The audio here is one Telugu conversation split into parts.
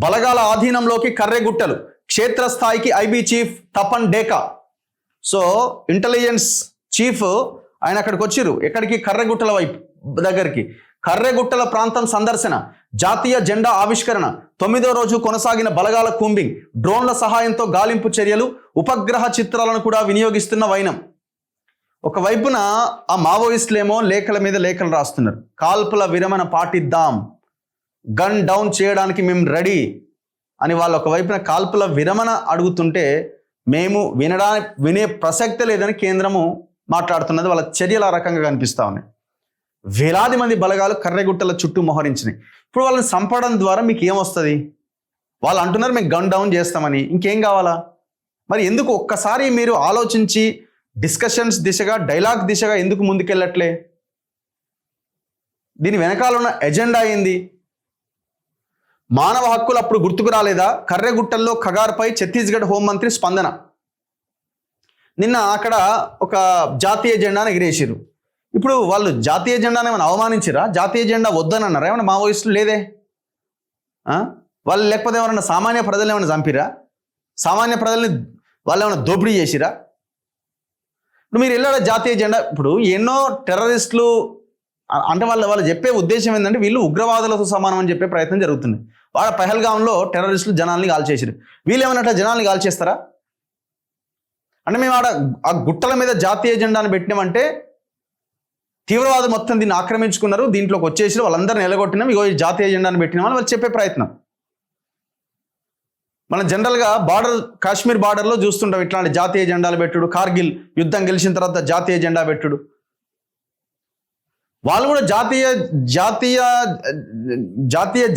బలగాల ఆధీనంలోకి కర్రెగుట్టలు, క్షేత్రస్థాయికి IB chief Tapan డేకా. So intelligence chief ఆయన అక్కడికి వచ్చిర్రు. ఎక్కడికి? కర్రెగుట్టల వైపు దగ్గరికి. కర్రెగుట్టల ప్రాంతం సందర్శన, జాతీయ జెండా ఆవిష్కరణ, 9వ రోజు కొనసాగిన బలగాల కూంబింగ్, డ్రోన్ల సహాయంతో గాలింపు చర్యలు, ఉపగ్రహ చిత్రాలను కూడా వినియోగిస్తున్న వైనం. ఒకవైపున ఆ మావోయిస్టులేమో లేఖల మీద లేఖలు రాస్తున్నారు, కాల్పుల విరమణ పాటిద్దాం, గన్ డౌన్ చేయడానికి మేము రెడీ అని. వాళ్ళు ఒకవైపున కాల్పుల విరమణ అడుగుతుంటే మేము వినే ప్రసక్తే లేదని కేంద్రము మాట్లాడుతున్నది. వాళ్ళ చర్యలు ఆ రకంగా కనిపిస్తూ ఉన్నాయి. వేలాది మంది బలగాలు కర్రెగుట్టల చుట్టూ మోహరించినాయి. ఇప్పుడు వాళ్ళని చంపడం ద్వారా మీకు ఏమొస్తుంది? వాళ్ళు అంటున్నారు మేము గన్ డౌన్ చేస్తామని. ఇంకేం కావాలా? మరి ఎందుకు ఒక్కసారి మీరు ఆలోచించి డిస్కషన్స్ దిశగా, డైలాగ్ దిశగా ఎందుకు ముందుకెళ్ళట్లే? దీని వెనకాల ఉన్న ఎజెండా ఏంది? మానవ హక్కులు అప్పుడు గుర్తుకు రాలేదా? కర్రెగుట్టల్లో ఖగార్పై ఛత్తీస్గఢ్ హోంమంత్రి స్పందన. నిన్న అక్కడ ఒక జాతీయ జెండాను ఎగిరేసిరు. ఇప్పుడు వాళ్ళు జాతీయ జెండాను ఏమైనా అవమానించిరా? జాతీయ జెండా వద్దని అన్నారా? ఏమన్నా మావోయిస్టులు లేదే వాళ్ళు? లేకపోతే ఎవరన్నా సామాన్య ప్రజలు ఏమైనా చంపిరా? సామాన్య ప్రజల్ని వాళ్ళు ఏమైనా దోపిడీ చేసిరా? ఇప్పుడు మీరు వెళ్ళారా జాతీయ జెండా? ఇప్పుడు ఎన్నో టెర్రరిస్టులు అంటే వాళ్ళు చెప్పే ఉద్దేశం ఏంటంటే వీళ్ళు ఉగ్రవాదులతో సమానం అని చెప్పే ప్రయత్నం జరుగుతుంది. వాళ్ళ పహల్గాంలో టెర్రరిస్టులు జనాల్ని కాల్చేసారు. వీళ్ళు ఏమన్నట్టు జనాల్ని కాల్చేస్తారా? అంటే మేము ఆ గుట్టల మీద జాతీయ జెండాను పెట్టినామంటే తీవ్రవాదులు మొత్తం దీన్ని ఆక్రమించుకున్నారు, దీంట్లోకి వచ్చేసి వాళ్ళందరినీ నిలగొట్టినాం, ఇగో ఈ జాతీయ జెండాను పెట్టినామని వాళ్ళు చెప్పే ప్రయత్నం. మనం జనరల్గా కాశ్మీర్ బార్డర్లో చూస్తుంటాం ఇట్లాంటి జాతీయ జెండాలు పెట్టుడు. కార్గిల్ యుద్ధం గెలిచిన తర్వాత జాతీయ జెండా పెట్టుడు. వాళ్ళు కూడా జాతీయ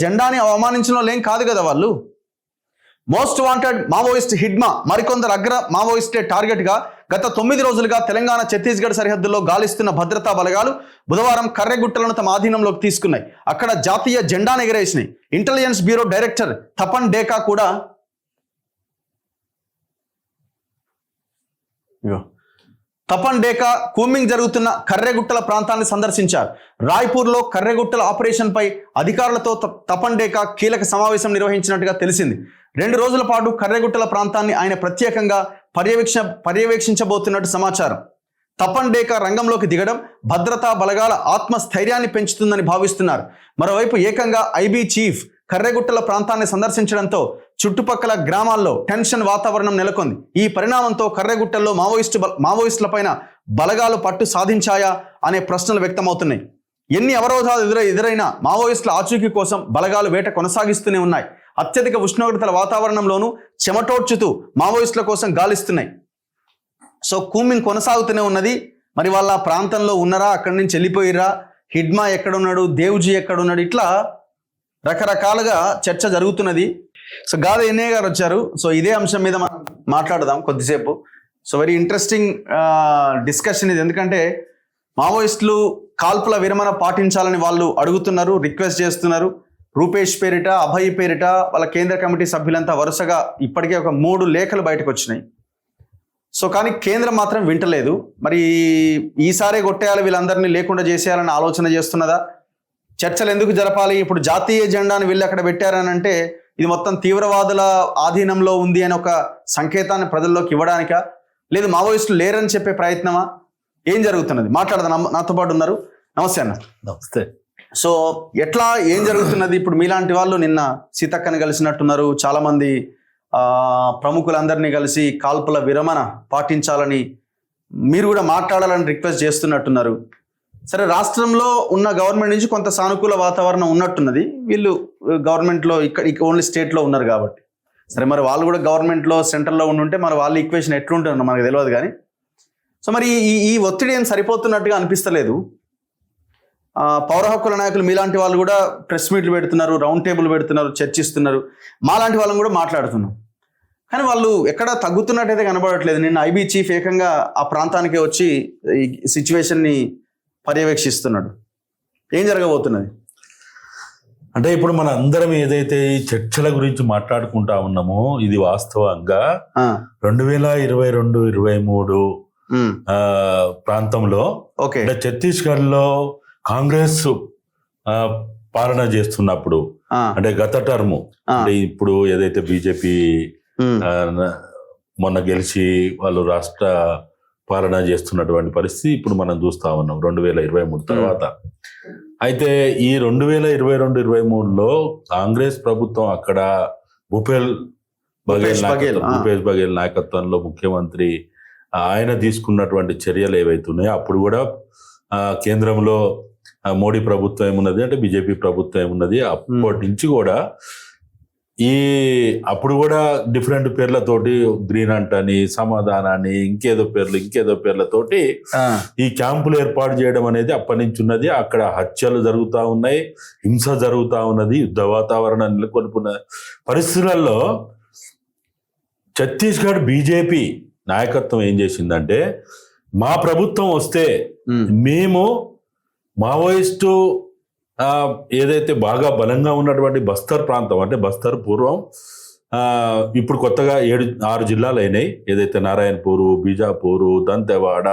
జెండాని అవమానించిన వాళ్ళు ఏం కాదు కదా వాళ్ళు. మోస్ట్ వాంటెడ్ మావోయిస్ట్ హిడ్మా, మరికొందరు అగ్ర మావోయిస్టే టార్గెట్గా గత 9 రోజులుగా తెలంగాణ ఛత్తీస్గఢ్ సరిహద్దుల్లో గాలిస్తున్న భద్రతా బలగాలు బుధవారం కర్రెగుట్టలను తమ ఆధీనంలోకి తీసుకున్నాయి. అక్కడ జాతీయ జెండాను ఎగరేసినాయి. ఇంటెలిజెన్స్ బ్యూరో డైరెక్టర్ తపన్ డేకా కూడా తపన్ డేకా కూంబింగ్ జరుగుతున్న కర్రెగుట్టల ప్రాంతాన్ని సందర్శించారు. రాయ్పూర్లో కర్రెగుట్టల ఆపరేషన్పై అధికారులతో తపన్ డేకా కీలక సమావేశం నిర్వహించినట్టుగా తెలిసింది. 2 రోజుల పాటు కర్రెగుట్టల ప్రాంతాన్ని ఆయన ప్రత్యేకంగా పర్యవేక్షించబోతున్నట్టు సమాచారం. తపన్ డేకా రంగంలోకి దిగడం భద్రతా బలగాల ఆత్మస్థైర్యాన్ని పెంచుతుందని భావిస్తున్నారు. మరోవైపు ఏకంగా ఐబీ చీఫ్ కర్రెగుట్టల ప్రాంతాన్ని సందర్శించడంతో చుట్టుపక్కల గ్రామాల్లో టెన్షన్ వాతావరణం నెలకొంది. ఈ పరిణామంతో కర్రెగుట్టల్లో మావోయిస్టులపైన బలగాలు పట్టు సాధించాయా అనే ప్రశ్నలు వ్యక్తమవుతున్నాయి. ఎన్ని అవరోధాలు ఎదురైనా మావోయిస్టుల ఆచూకీ కోసం బలగాలు వేట కొనసాగిస్తూనే ఉన్నాయి. అత్యధిక ఉష్ణోగ్రతల వాతావరణంలోనూ చెమటోడ్చుతూ మావోయిస్టుల కోసం గాలిస్తున్నాయి. సో కూంబింగ్ కొనసాగుతూనే ఉన్నది. మరి వాళ్ళ ప్రాంతంలో ఉన్నారా, అక్కడి నుంచి వెళ్ళిపోయిరా, హిడ్మా ఎక్కడున్నాడు, దేవుజీ ఎక్కడున్నాడు, ఇట్లా రకరకాలుగా చర్చ జరుగుతున్నది. సో గాద ఎన్ఏ గారు వచ్చారు. సో ఇదే అంశం మీద మనం మాట్లాడదాం కొద్దిసేపు. సో వెరీ ఇంట్రెస్టింగ్ డిస్కషన్ ఇది. ఎందుకంటే మావోయిస్టులు కాల్పుల విరమణ పాటించాలని వాళ్ళు అడుగుతున్నారు, రిక్వెస్ట్ చేస్తున్నారు. రూపేష్ పేరిట, అభయ్ పేరిట వాళ్ళ కేంద్ర కమిటీ సభ్యులంతా వరుసగా ఇప్పటికే ఒక 3 లేఖలు బయటకు వచ్చినాయి. సో కానీ కేంద్రం మాత్రం వింటలేదు. మరి ఈసారే కొట్టేయాలి, వీళ్ళందరినీ లేకుండా చేసేయాలని ఆలోచన చేస్తున్నదా? చర్చలు ఎందుకు జరపాలి? ఇప్పుడు జాతీయ జెండాను వీళ్ళు అక్కడ పెట్టారని అంటే ఇది మొత్తం తీవ్రవాదుల ఆధీనంలో ఉంది అని ఒక సంకేతాన్ని ప్రజల్లోకి ఇవ్వడానికా, లేదు మావోయిస్టులు లేరని చెప్పే ప్రయత్నమా? ఏం జరుగుతున్నది మాట్లాడదాం. నాతో పాటు ఉన్నారు. నమస్తే అన్న. నమస్తే. సో ఎట్లా ఏం జరుగుతున్నది? ఇప్పుడు మీలాంటి వాళ్ళు నిన్న సీతక్కని కలిసినట్టున్నారు, చాలామంది ప్రముఖులందరినీ కలిసి కాల్పుల విరమణ పాటించాలని మీరు కూడా మాట్లాడాలని రిక్వెస్ట్ చేస్తున్నట్టున్నారు. సరే, రాష్ట్రంలో ఉన్న గవర్నమెంట్ నుంచి కొంత సానుకూల వాతావరణం ఉన్నట్టున్నది. వీళ్ళు గవర్నమెంట్లో ఇక్కడ ఓన్లీ స్టేట్లో ఉన్నారు కాబట్టి సరే, మరి వాళ్ళు కూడా గవర్నమెంట్లో సెంట్రల్లో ఉండుంటే మరి వాళ్ళ ఈక్వేషన్ ఎట్లుంటుందో మనకు తెలియదు. కానీ సో మరి ఈ ఒత్తిడి ఏం సరిపోతున్నట్టుగా అనిపిస్తలేదు. పౌర హక్కుల నాయకులు మీలాంటి వాళ్ళు కూడా ప్రెస్ మీట్లు పెడుతున్నారు, రౌండ్ టేబుల్ పెడుతున్నారు, చర్చిస్తున్నారు. మాలాంటి వాళ్ళని కూడా మాట్లాడుతున్నాం. కానీ వాళ్ళు ఎక్కడా తగ్గుతున్నట్టయితే కనబడట్లేదు. నిన్న ఐబీ చీఫ్ ఏకంగా ఆ ప్రాంతానికి వచ్చి ఈ సిచ్యువేషన్ని పర్యవేక్షిస్తున్నాడు. ఏం జరగబోతున్నది? అంటే ఇప్పుడు మన అందరం ఏదైతే ఈ చర్చల గురించి మాట్లాడుకుంటా ఉన్నామో ఇది వాస్తవంగా 2022-23 ప్రాంతంలో ఛత్తీస్గఢ్ లో కాంగ్రెస్ పాలన చేస్తున్నప్పుడు అంటే గత టర్ము అంటే ఇప్పుడు ఏదైతే బీజేపీ మొన్న గెలిచి వాళ్ళు రాష్ట్ర పాలన చేస్తున్నటువంటి పరిస్థితి ఇప్పుడు మనం చూస్తా ఉన్నాం 2023 తర్వాత. అయితే ఈ 2022-23లో కాంగ్రెస్ ప్రభుత్వం అక్కడ భూపేష్ బఘేల్ నాయకత్వంలో ముఖ్యమంత్రి ఆయన తీసుకున్నటువంటి చర్యలు ఏవైతే ఉన్నాయో అప్పుడు కూడా కేంద్రంలో మోడీ ప్రభుత్వం ఏమున్నది అంటే బీజేపీ ప్రభుత్వం ఏమున్నది అప్పటి నుంచి కూడా అప్పుడు కూడా డిఫరెంట్ పేర్లతోటి గ్రీన్ అంటని సమాధానాన్ని ఇంకేదో పేర్లతోటి ఈ క్యాంపులు ఏర్పాటు చేయడం అనేది అప్పటి నుంచి ఉన్నది. అక్కడ హత్యలు జరుగుతూ ఉన్నాయి, హింస జరుగుతూ ఉన్నది, యుద్ధ వాతావరణం నెలకొల్పున్న పరిస్థితులలో ఛత్తీస్గఢ్ బీజేపీ నాయకత్వం ఏం చేసిందంటే మా ప్రభుత్వం వస్తే మేము మావోయిస్టు ఏదైతే బాగా బలంగా ఉన్నటువంటి బస్తర్ ప్రాంతం అంటే బస్తర్ పూర్వం ఇప్పుడు కొత్తగా 6 జిల్లాలు అయినాయి. ఏదైతే నారాయణపూరు, బీజాపూరు, దంతెవాడ,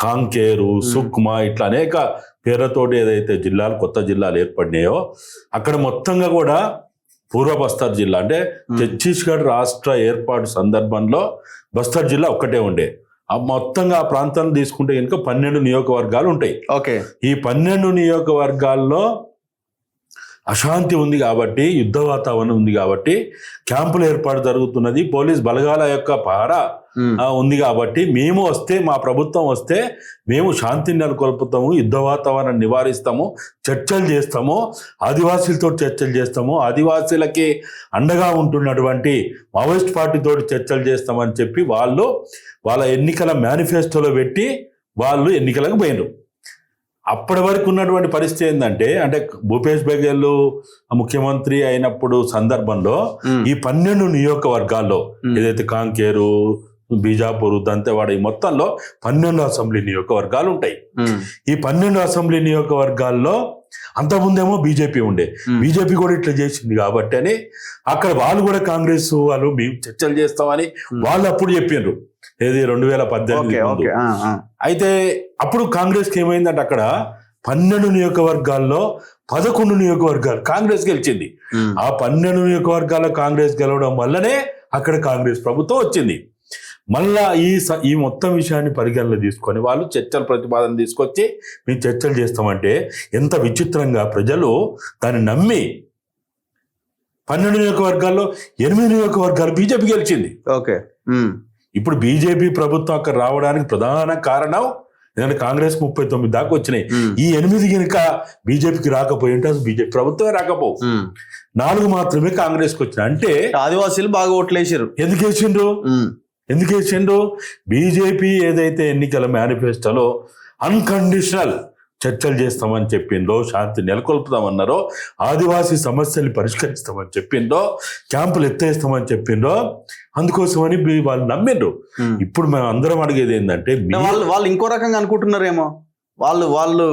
కాంకేరు, సుక్మా ఇట్లా అనేక పేర్లతోటి ఏదైతే కొత్త జిల్లాలు ఏర్పడినాయో అక్కడ మొత్తంగా కూడా పూర్వ బస్తర్ జిల్లా అంటే ఛత్తీస్గఢ్ రాష్ట్ర ఏర్పాటు సందర్భంలో బస్తర్ జిల్లా ఒక్కటే ఉండే. మొత్తంగా ఆ ప్రాంతాన్ని తీసుకుంటే కనుక 12 నియోజకవర్గాలు ఉంటాయి. ఈ 12 నియోజకవర్గాల్లో అశాంతి ఉంది కాబట్టి, యుద్ధ వాతావరణం ఉంది కాబట్టి, క్యాంపుల ఏర్పాటు జరుగుతున్నది, పోలీస్ బలగాల యొక్క పహరా ఉంది కాబట్టి మేము వస్తే, మా ప్రభుత్వం వస్తే మేము శాంతిని నెలకొల్పుతాము, యుద్ధ వాతావరణాన్ని నివారిస్తాము, చర్చలు చేస్తాము, ఆదివాసీలతో చర్చలు చేస్తాము, ఆదివాసీలకి అండగా ఉంటున్నటువంటి మావోయిస్ట్ పార్టీతో చర్చలు చేస్తామని చెప్పి వాళ్ళ ఎన్నికల మేనిఫెస్టోలో పెట్టి వాళ్ళు ఎన్నికలకు పోయినారు. అప్పటి వరకు ఉన్నటువంటి పరిస్థితి ఏంటంటే అంటే భూపేష్ బఘేల్ ముఖ్యమంత్రి అయినప్పుడు సందర్భంలో ఈ 12 నియోజకవర్గాల్లో ఏదైతే కాంకేరు, బీజాపూర్, దంతెవాడ ఈ మొత్తంలో 12 అసెంబ్లీ నియోజకవర్గాలు ఉంటాయి. ఈ 12 అసెంబ్లీ నియోజకవర్గాల్లో అంతకుముందేమో బీజేపీ ఉండే, బీజేపీ కూడా ఇట్లా చేసింది కాబట్టి అని అక్కడ వాళ్ళు కూడా కాంగ్రెస్ వాళ్ళు మేము చర్చలు చేస్తామని వాళ్ళు అప్పుడు చెప్పిండ్రు. ఏది 2018. అయితే అప్పుడు కాంగ్రెస్కి ఏమైందంటే అక్కడ 12 నియోజకవర్గాల్లో 11 నియోజకవర్గాలు కాంగ్రెస్ గెలిచింది. ఆ 12 నియోజకవర్గాల్లో కాంగ్రెస్ గెలవడం వల్లనే అక్కడ కాంగ్రెస్ ప్రభుత్వం వచ్చింది. మళ్ళా ఈ మొత్తం విషయాన్ని పరిగణలో తీసుకొని వాళ్ళు చర్చల ప్రతిపాదన తీసుకొచ్చి మేము చర్చలు చేస్తామంటే ఎంత విచిత్రంగా ప్రజలు దాన్ని నమ్మి 12 నియోజకవర్గాల్లో 8 నియోజకవర్గాలు బీజేపీ గెలిచింది. ఇప్పుడు బీజేపీ ప్రభుత్వం అక్కడ రావడానికి ప్రధాన కారణం ఎందుకంటే కాంగ్రెస్ 39 దాకా వచ్చినాయి. ఈ 8 కనుక బీజేపీకి రాకపోయి ఉంటే అసలు బీజేపీ ప్రభుత్వమే రాకపోవు. 4 మాత్రమే కాంగ్రెస్కి వచ్చినాయి. అంటే ఆదివాసీలు బాగా ఓట్లేసారు. ఎందుకు వేసిండ్రు? బీజేపీ ఏదైతే ఎన్నికల మేనిఫెస్టోలో అన్కండిషనల్ చర్చలు చేస్తామని చెప్పిందో, శాంతి నెలకొల్పుతామన్నారో, ఆదివాసీ సమస్యల్ని పరిష్కరిస్తామని చెప్పిందో, క్యాంపులు ఎత్తేస్తామని చెప్పిందో, అందుకోసమని వాళ్ళు నమ్మిండ్రు. ఇప్పుడు మేము అందరం అడిగేది ఏంటంటే వాళ్ళు ఇంకో రకంగా అనుకుంటున్నారేమో. వాళ్ళు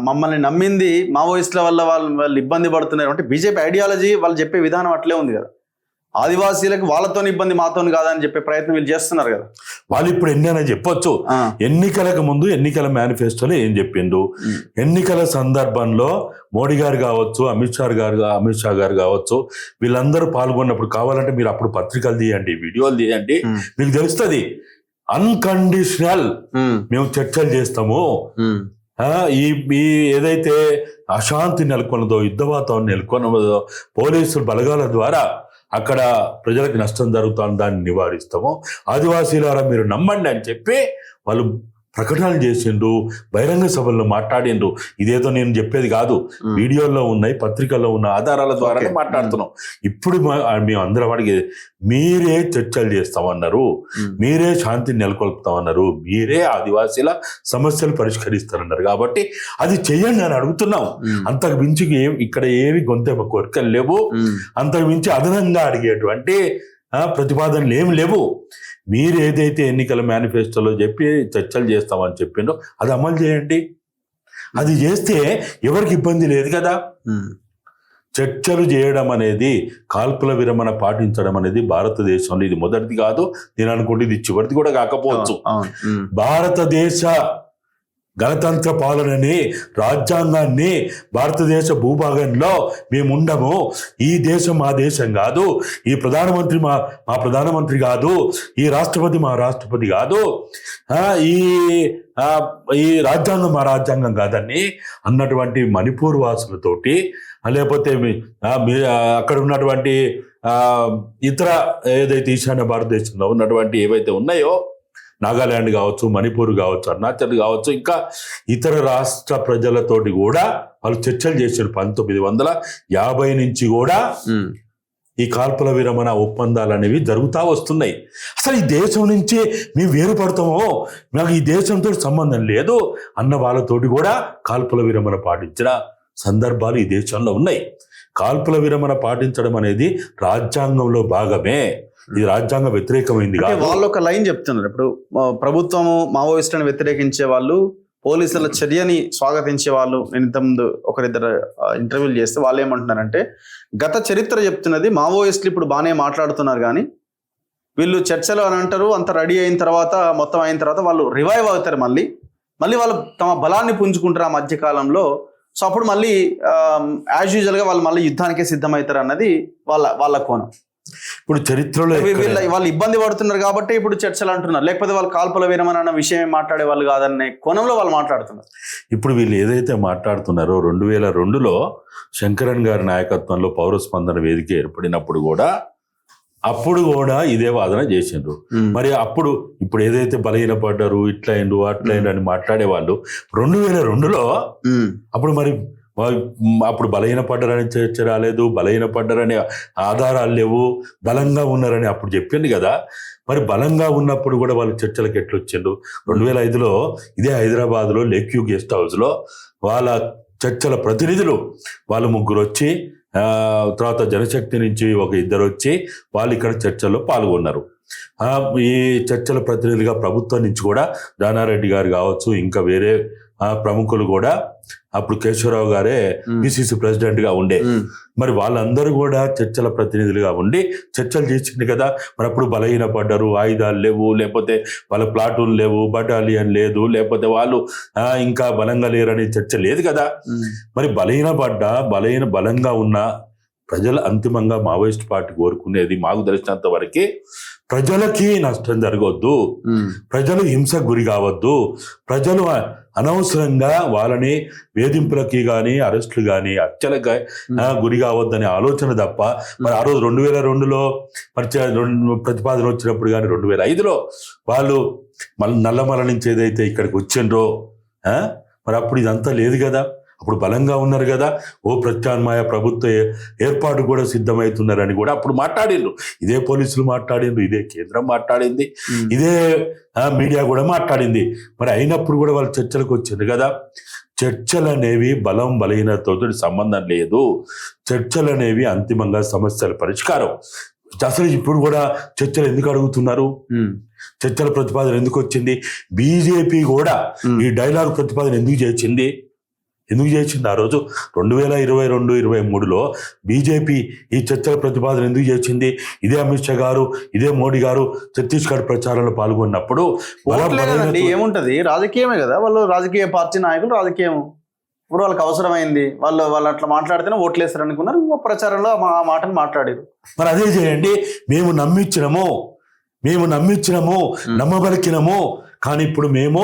మమ్మల్ని నమ్మింది మావోయిస్టుల వల్ల వాళ్ళు ఇబ్బంది పడుతున్నారు అంటే బీజేపీ ఐడియాలజీ వాళ్ళు చెప్పే విధానం అట్లే ఉంది కదా. ఆదివాసీలకు వాళ్ళతో ఇబ్బంది మాతో కాదని చెప్పే ప్రయత్నం వీళ్ళు చేస్తున్నారు కదా. వాళ్ళు ఇప్పుడు ఎన్నైనా చెప్పొచ్చు. ఎన్నికలకు ముందు ఎన్నికల మేనిఫెస్టోలో ఏం చెప్పిండు, ఎన్నికల సందర్భంలో మోడీ గారు కావచ్చు, అమిత్ షా గారు కావచ్చు, వీళ్ళందరూ పాల్గొన్నప్పుడు కావాలంటే మీరు అప్పుడు పత్రికలు తీయండి, వీడియోలు తీయండి, మీకు తెలుస్తుంది. అన్కండిషనల్ మేము చర్చలు చేస్తాము. ఈ ఏదైతే అశాంతి నెలకొన్నదో, యుద్ధ వాతావరణం నెలకొన్నదో, పోలీసుల బలగాల ద్వారా అక్కడ ప్రజలకు నష్టం జరుగుతుంది, దాన్ని నివారిస్తాము, ఆదివాసీలారా మీరు నమ్మండి అని చెప్పి వాళ్ళు ప్రకటనలు చేసిండ్రు, బహిరంగ సభల్లో మాట్లాడిండ్రు. ఇదేదో నేను చెప్పేది కాదు, వీడియోల్లో ఉన్నాయి, పత్రికల్లో ఉన్న ఆధారాల ద్వారానే మాట్లాడుతున్నాం. ఇప్పుడు మేము అందరం అడిగేది, మీరే చర్చలు చేస్తామన్నారు, మీరే శాంతిని నెలకొల్పుతామన్నారు, మీరే ఆదివాసీల సమస్యలు పరిష్కరిస్తారన్నారు, కాబట్టి అది చెయ్యండి అని అడుగుతున్నాం. అంతకు మించి ఇక్కడ ఏవి గొంతెమ్మ కోరికలు లేవు, అంతకు మించి అదనంగా అడిగేటువంటి ప్రతిపాదనలు ఏమి లేవు. మీరు ఏదైతే ఎన్నికల మేనిఫెస్టోలో చెప్పి చర్చలు చేస్తామని చెప్పిండో అది అమలు చేయండి. అది చేస్తే ఎవరికి ఇబ్బంది లేదు కదా. చర్చలు చేయడం అనేది, కాల్పుల విరమణ పాటించడం అనేది భారతదేశంలో ఇది మొదటిది కాదు, నేను అనుకుంటే ఇది చివరిది కూడా కాకపోవచ్చు. భారతదేశ గణతంత్ర పాలనని, రాజ్యాంగాన్ని భారతదేశ భూభాగంలో మేము ఉండము. ఈ దేశం మా దేశం కాదు, ఈ ప్రధానమంత్రి మా ప్రధానమంత్రి కాదు, ఈ రాష్ట్రపతి మా రాష్ట్రపతి కాదు, ఈ రాజ్యాంగం మా రాజ్యాంగం కాదని అన్నటువంటి మణిపూర్ వాసులతోటి, లేకపోతే అక్కడ ఉన్నటువంటి ఇతర ఏదైతే ఈశాన్య భారతదేశంలో ఉన్నటువంటి ఏవైతే ఉన్నాయో, నాగాలాండ్ కావచ్చు, మణిపూర్ కావచ్చు, అరుణాచల్ కావచ్చు, ఇంకా ఇతర రాష్ట్ర ప్రజలతోటి కూడా వాళ్ళు చర్చలు చేశారు. 1950 నుంచి కూడా ఈ కాల్పుల విరమణ ఒప్పందాలు అనేవి జరుగుతూ వస్తున్నాయి. అసలు ఈ దేశం నుంచి మేము వేరుపడతామో, నాకు ఈ దేశంతో సంబంధం లేదు అన్న వాళ్ళతోటి కూడా కాల్పుల విరమణ పాటించిన సందర్భాలు ఈ దేశంలో ఉన్నాయి. కాల్పుల విరమణ పాటించడం అనేది రాజ్యాంగంలో భాగమే. ఇది రాజ్యాంగ వ్యతిరేకమైంది కాదు. వాళ్ళు ఒక లైన్ చెప్తున్నారు. ఇప్పుడు ప్రభుత్వము మావోయిస్టులను వ్యతిరేకించే వాళ్ళు, పోలీసుల చర్యని స్వాగతించే వాళ్ళు, నేను ఇంతకుముందు ఒకరిద్దరు ఇంటర్వ్యూలు చేస్తే వాళ్ళు ఏమంటున్నారంటే, గత చరిత్ర చెప్తున్నది మావోయిస్టులు ఇప్పుడు బాగానే మాట్లాడుతున్నారు కానీ వీళ్ళు చర్చలు అని అంటారు, అంత రెడీ అయిన తర్వాత, మొత్తం అయిన తర్వాత వాళ్ళు రివైవ్ అవుతారు, మళ్ళీ వాళ్ళు తమ బలాన్ని పుంజుకుంటారు ఆ మధ్యకాలంలో. సో అప్పుడు మళ్ళీ యాజ్ యూజువల్గా వాళ్ళు మళ్ళీ యుద్ధానికే సిద్ధమవుతారు అన్నది వాళ్ళ కోణం. ఇప్పుడు చరిత్రలో వాళ్ళు ఇబ్బంది పడుతున్నారు కాబట్టి ఇప్పుడు చర్చలు అంటున్నారు, లేకపోతే వాళ్ళు కాల్పుల విరమణ అన్న విషయం మాట్లాడే వాళ్ళు కాదనే కోణంలో వాళ్ళు మాట్లాడుతున్నారు. ఇప్పుడు వీళ్ళు ఏదైతే మాట్లాడుతున్నారో 2002లో శంకరన్ గారి నాయకత్వంలో పౌర స్పందన వేదిక ఏర్పడినప్పుడు కూడా ఇదే వాదన చేసిండ్రు. మరి ఇప్పుడు ఏదైతే బలహీనపడ్డారు, ఇట్లయిండు అట్లయిండు అని మాట్లాడే వాళ్ళు 2002లో అప్పుడు బలహీనపడ్డారని చర్చ రాలేదు, బలహీనపడ్డారని ఆధారాలు లేవు, బలంగా ఉన్నారని అప్పుడు చెప్పింది కదా. మరి బలంగా ఉన్నప్పుడు కూడా వాళ్ళు చర్చలకు ఎట్లా వచ్చిండ్రు? 2005లో ఇదే హైదరాబాద్లో లేక్ వ్యూ గెస్ట్ హౌస్లో వాళ్ళ చర్చల ప్రతినిధులు వాళ్ళు 3 వచ్చి, తర్వాత జనశక్తి నుంచి ఒక 2 వచ్చి వాళ్ళు ఇక్కడ చర్చల్లో పాల్గొన్నారు. ఈ చర్చల ప్రతినిధులుగా ప్రభుత్వం నుంచి కూడా జానారెడ్డి గారు కావచ్చు, ఇంకా వేరే ప్రముఖులు కూడా, అప్పుడు కేశవరావు గారే పిసిసి ప్రెసిడెంట్ గా ఉండే, మరి వాళ్ళందరూ కూడా చర్చల ప్రతినిధులుగా ఉండి చర్చలు చేసింది కదా. మరి అప్పుడు బలహీనపడ్డారు, ఆయుధాలు లేవు, లేకపోతే వాళ్ళ ప్లాటూన్ లేవు, బటాలియన్ లేదు, లేకపోతే వాళ్ళు ఇంకా బలంగా లేరని చర్చ లేదు కదా. మరి బలంగా ఉన్న ప్రజలు అంతిమంగా మావోయిస్ట్ పార్టీ కోరుకునేది, మాకు తెలిసినంత వరకే, ప్రజలకి నష్టం జరగవద్దు, ప్రజలు హింసకు గురి కావద్దు, ప్రజలు అనవసరంగా వాళ్ళని వేధింపులకి కానీ అరెస్టులు కానీ హత్యలకు గురి కావద్దనే ఆలోచన తప్ప. మరి ఆ రోజు 2002లో ప్రతిపాదన వచ్చినప్పుడు కానీ 2005లో వాళ్ళు నల్లమల నుంచి ఏదైతే ఇక్కడికి వచ్చిండ్రో, మరి అప్పుడు ఇదంతా లేదు కదా. అప్పుడు బలంగా ఉన్నారు కదా. ప్రత్యామ్నాయ ప్రభుత్వ ఏర్పాటు కూడా సిద్ధమవుతున్నారని కూడా అప్పుడు మాట్లాడిండ్రు. ఇదే పోలీసులు మాట్లాడిండ్రు, ఇదే కేంద్రం మాట్లాడింది, ఇదే మీడియా కూడా మాట్లాడింది. మరి అయినప్పుడు కూడా వాళ్ళు చర్చలకు వచ్చింది కదా. చర్చలు అనేవి బలహీనతతో సంబంధం లేదు. చర్చలు అనేవి అంతిమంగా సమస్యల పరిష్కారం. అసలు ఇప్పుడు కూడా చర్చలు ఎందుకు అడుగుతున్నారు? చర్చల ప్రతిపాదన ఎందుకు వచ్చింది? బీజేపీ కూడా ఈ డైలాగ్ ప్రతిపాదన ఎందుకు చేసింది ఆ రోజు 2022-23లో బీజేపీ ఈ చర్చల ప్రతిపాదన ఎందుకు చేసింది? ఇదే అమిత్ షా గారు, ఇదే మోడీ గారు ఛత్తీస్గఢ్ ప్రచారంలో పాల్గొన్నప్పుడు ఏముంటది, రాజకీయమే కదా. వాళ్ళు రాజకీయ పార్టీ నాయకులు, రాజకీయం ఇప్పుడు వాళ్ళకి అవసరమైంది, వాళ్ళు అట్లా మాట్లాడితేనే ఓట్లేస్తారు అనుకున్నారు, ప్రచారంలో ఆ మాటను మాట్లాడారు. మరి అదే చేయండి. మేము నమ్మించినము, నమ్మబలికినము, కానీ ఇప్పుడు మేము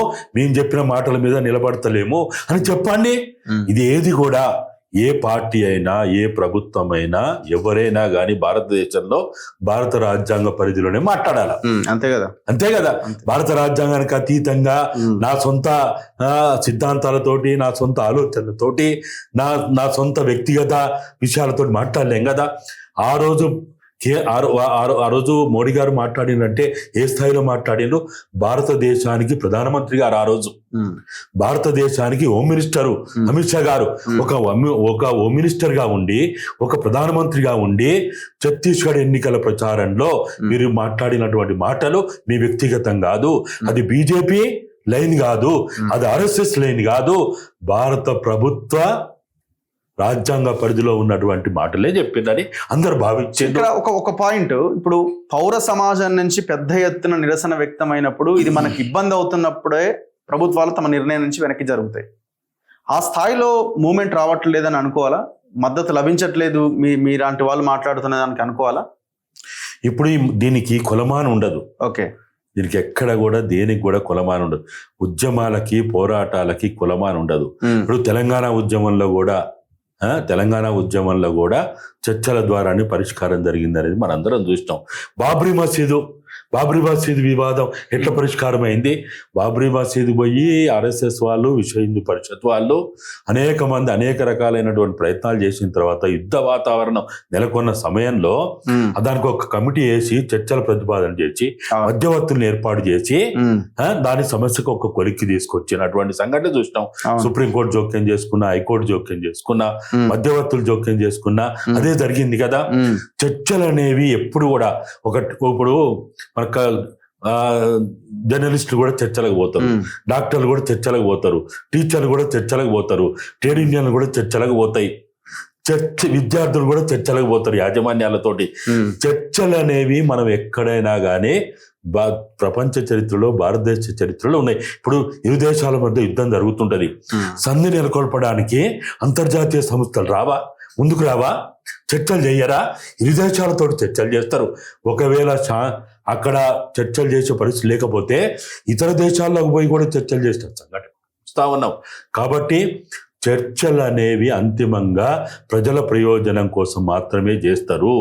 చెప్పిన మాటల మీద నిలబడతలేము అని చెప్పండి. ఇది ఏది కూడా ఏ పార్టీ అయినా, ఏ ప్రభుత్వం అయినా, ఎవరైనా కానీ భారతదేశంలో భారత రాజ్యాంగ పరిధిలోనే మాట్లాడాలి. అంతే కదా. భారత రాజ్యాంగానికి అతీతంగా నా సొంత సిద్ధాంతాలతోటి, నా సొంత ఆలోచనలతోటి, నా సొంత వ్యక్తిగత విషయాలతో మాట్లాడలేం కదా. ఆ రోజు మోడీ గారు మాట్లాడిందంటే ఏ స్థాయిలో మాట్లాడిండ్రు? భారతదేశానికి ప్రధానమంత్రి గారు, ఆ రోజు భారతదేశానికి హోమ్ మినిస్టరు అమిత్ షా గారు ఒక హోమ్ మినిస్టర్ గా ఉండి, ఒక ప్రధానమంత్రిగా ఉండి ఛత్తీస్గఢ్ ఎన్నికల ప్రచారంలో మీరు మాట్లాడినటువంటి మాటలు మీ వ్యక్తిగతం కాదు, అది బీజేపీ లైన్ కాదు, అది ఆర్ఎస్ఎస్ లైన్ కాదు, భారత ప్రభుత్వ రాజ్యాంగ పరిధిలో ఉన్నటువంటి మాటలే చెప్పిందని అందరు భావించారు. ఇక్కడ ఒక పాయింట్, ఇప్పుడు పౌర సమాజం నుంచి పెద్ద ఎత్తున నిరసన వ్యక్తమైనప్పుడు, ఇది మనకి ఇబ్బంది అవుతున్నప్పుడే ప్రభుత్వాలు తమ నిర్ణయం నుంచి వెనక్కి జరుగుతాయి. ఆ స్థాయిలో మూమెంట్ రావట్లేదని అనుకోవాలా? మద్దతు లభించట్లేదు మీలాంటి వాళ్ళు మాట్లాడుతున్న దానికి అనుకోవాలా? ఇప్పుడు దీనికి కొలమానం ఉండదు. ఓకే, దీనికి ఎక్కడ కూడా దేనికి కూడా కొలమానం ఉండదు. ఉద్యమాలకి పోరాటాలకి కొలమానం ఉండదు. ఇప్పుడు తెలంగాణ ఉద్యమంలో కూడా చర్చల ద్వారానే పరిష్కారం జరిగింది అనేది మనందరం చూస్తాం. బాబ్రీ మసీదు వివాదం ఎట్లా పరిష్కారం అయింది? బాబ్రీ మసీదు పోయి RSS వాళ్ళు, విశ్వ హిందూ పరిషత్ వాళ్ళు అనేక రకాలైనటువంటి ప్రయత్నాలు చేసిన తర్వాత యుద్ధ వాతావరణం నెలకొన్న సమయంలో దానికి ఒక కమిటీ వేసి చర్చల ప్రతిపాదన చేసి మధ్యవర్తులను ఏర్పాటు చేసి దాని సమస్యకు ఒక కొలిక్కి తీసుకొచ్చినటువంటి సంఘటన చూసినాం. సుప్రీంకోర్టు జోక్యం చేసుకున్నా, హైకోర్టు జోక్యం చేసుకున్నా, మధ్యవర్తులు జోక్యం చేసుకున్నా అదే జరిగింది కదా. చర్చలు అనేవి ఎప్పుడు కూడా ఇప్పుడు మనకు జర్నలిస్టులు కూడా చర్చలకు పోతారు, డాక్టర్లు కూడా చర్చలకు పోతారు, టీచర్లు కూడా చర్చలకు పోతారు, ట్రేడ్ యూనియన్లు కూడా చర్చలకు పోతాయి, విద్యార్థులు కూడా చర్చలకు పోతారు యాజమాన్యాలతోటి. చర్చలు అనేవి మనం ఎక్కడైనా కానీ ప్రపంచ చరిత్రలో, భారతదేశ చరిత్రలో ఉన్నాయి. ఇప్పుడు ఇరు దేశాల మధ్య యుద్ధం జరుగుతుంటది. సంధి నెలకొల్పడానికి అంతర్జాతీయ సంస్థలు ముందుకు రావా? చర్చలు చేయరా? ఇరు దేశాలతో చర్చలు చేస్తారు. ఒకవేళ అక్కడ చర్చలు చేసే పరిస్థితి లేకపోతే ఇతర దేశాల్లోకి పోయి కూడా చర్చలు చేస్తారు సంఘటన చూస్తా ఉన్నాం. కాబట్టి చర్చలు అనేవి అంతిమంగా ప్రజల ప్రయోజనం కోసం మాత్రమే చేస్తారు.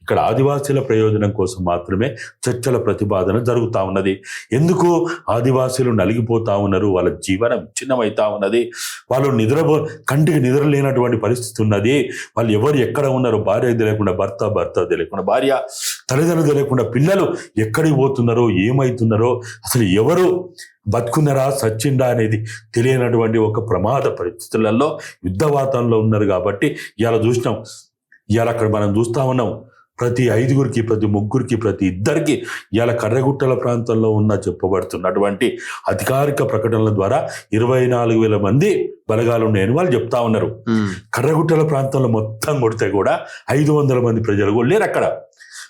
ఇక్కడ ఆదివాసీల ప్రయోజనం కోసం మాత్రమే చర్చల ప్రతిపాదన జరుగుతూ ఉన్నది. ఎందుకు ఆదివాసీలు నలిగిపోతా ఉన్నారు? వాళ్ళ జీవనం విచ్ఛిన్నమవుతా ఉన్నది. వాళ్ళు కంటికి నిద్ర లేనటువంటి పరిస్థితి ఉన్నది. వాళ్ళు ఎవరు ఎక్కడ ఉన్నారు? భార్య తెలియకుండా భర్త తెలియకుండా భార్య, తల్లిదండ్రులు తెలియకుండా పిల్లలు ఎక్కడికి పోతున్నారో, ఏమవుతున్నారో, అసలు ఎవరు బతుకున్నారా సచ్చిండా అనేది తెలియనటువంటి ఒక ప్రమాద పరిస్థితులలో యుద్ధ వాతావరణంలో ఉన్నారు. కాబట్టి ఇవాళ చూసినాం, ఇవాళ అక్కడ మనం చూస్తా ఉన్నాం, ప్రతి 5గురికి, ప్రతి 3గురికి, ప్రతి 2కి ఇవాళ కర్రగుట్టల ప్రాంతంలో చెప్పబడుతున్నటువంటి అధికారిక ప్రకటనల ద్వారా 24,000 మంది బలగాలు ఉన్నాయని వాళ్ళు చెప్తా ఉన్నారు. కర్రగుట్టల ప్రాంతంలో మొత్తం కొడితే కూడా 500 మంది ప్రజలు కూడా లేరు అక్కడ.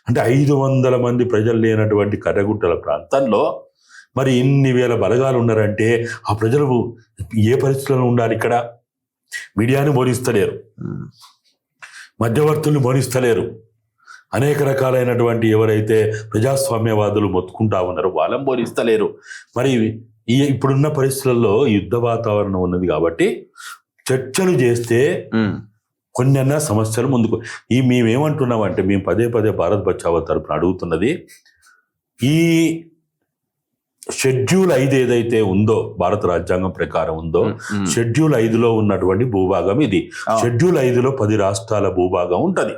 అంటే 500 మంది ప్రజలు లేనటువంటి కర్రగుట్టల ప్రాంతంలో మరి ఇన్ని వేల బలగాలు ఉన్నారంటే ఆ ప్రజలు ఏ పరిస్థితుల్లో ఉండాలి? ఇక్కడ మీడియాని మోనిస్తలేరు, మధ్యవర్తుల్ని మోనిస్తలేరు, అనేక రకాలైనటువంటి ఎవరైతే ప్రజాస్వామ్యవాదులు మొత్తుకుంటా ఉన్నారో వాళ్ళని మోనిస్తలేరు. మరి ఇప్పుడున్న పరిస్థితులలో యుద్ధ వాతావరణం ఉన్నది కాబట్టి చర్చలు చేస్తే కొన్నైనా సమస్యలు ముందుకు. మేమేమంటున్నామంటే, మేము పదే భారత్ బచావో తరపున అడుగుతున్నది, ఈ షెడ్యూల్ 5 ఏదైతే ఉందో, భారత రాజ్యాంగం ప్రకారం ఉందో, షెడ్యూల్ 5లో ఉన్నటువంటి భూభాగం ఇది. షెడ్యూల్ 5లో 10 రాష్ట్రాల భూభాగం ఉంటది.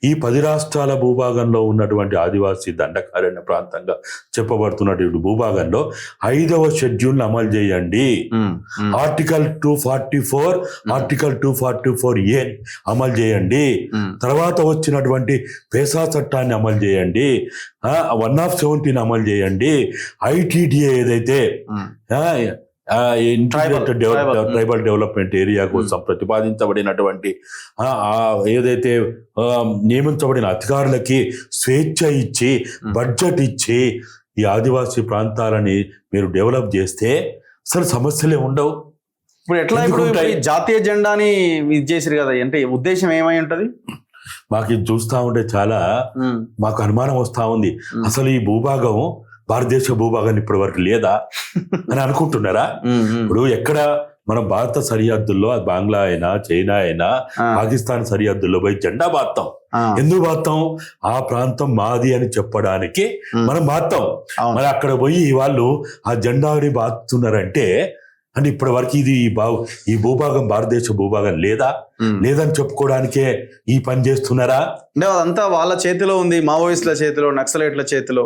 ఈ 10 రాష్ట్రాల భూభాగంలో ఉన్నటువంటి ఆదివాసీ దండకారణ్య ప్రాంతంగా చెప్పబడుతున్నటువంటి భూభాగంలో 5వ షెడ్యూల్ అమలు చేయండి. ఆర్టికల్ 244, ఆర్టికల్ 244A అమలు చేయండి. తర్వాత వచ్చినటువంటి పేసా చట్టాన్ని అమలు చేయండి. 117 అమలు చేయండి. ITDA ఏదైతే ఇంటిగ్రేటెడ్ ట్రైబల్ డెవలప్మెంట్ ఏరియా కోసం ప్రతిపాదించబడినటువంటి ఏదైతే నియమించబడిన అధికారులకి స్వేచ్ఛ ఇచ్చి, బడ్జెట్ ఇచ్చి ఈ ఆదివాసీ ప్రాంతాలని మీరు డెవలప్ చేస్తే అసలు సమస్యలే ఉండవు. ఇప్పుడు ఎట్లా? ఇప్పుడు జాతీయ జెండాని ఇది చేసిరు కదా, అంటే ఉద్దేశం ఏమై ఉంటది? మాకు ఇది చూస్తా ఉంటే చాలా మాకు అనుమానం వస్తా ఉంది. అసలు ఈ భూభాగం భారతదేశ భూభాగాన్ని ఇప్పటి వరకు లేదా అని అనుకుంటున్నారా? ఇప్పుడు ఎక్కడ మన భారత సరిహద్దుల్లో, బంగ్లా అయినా, చైనా అయినా, పాకిస్తాన్ సరిహద్దుల్లో పోయి జెండా బాత్తాం. ఎందుకు బాత్తాం? ఆ ప్రాంతం మాది అని చెప్పడానికి మనం బాత్తాం. మరి అక్కడ పోయి వాళ్ళు ఆ జెండాని బాతున్నారంటే, అంటే ఇప్పటి వరకు ఇది ఈ భూభాగం భారతదేశ భూభాగం లేదని చెప్పుకోవడానికే ఈ పని చేస్తున్నారా? అంటే అదంతా వాళ్ళ చేతిలో ఉంది, మావోయిస్టుల చేతిలో, నక్సలైట్ల చేతిలో.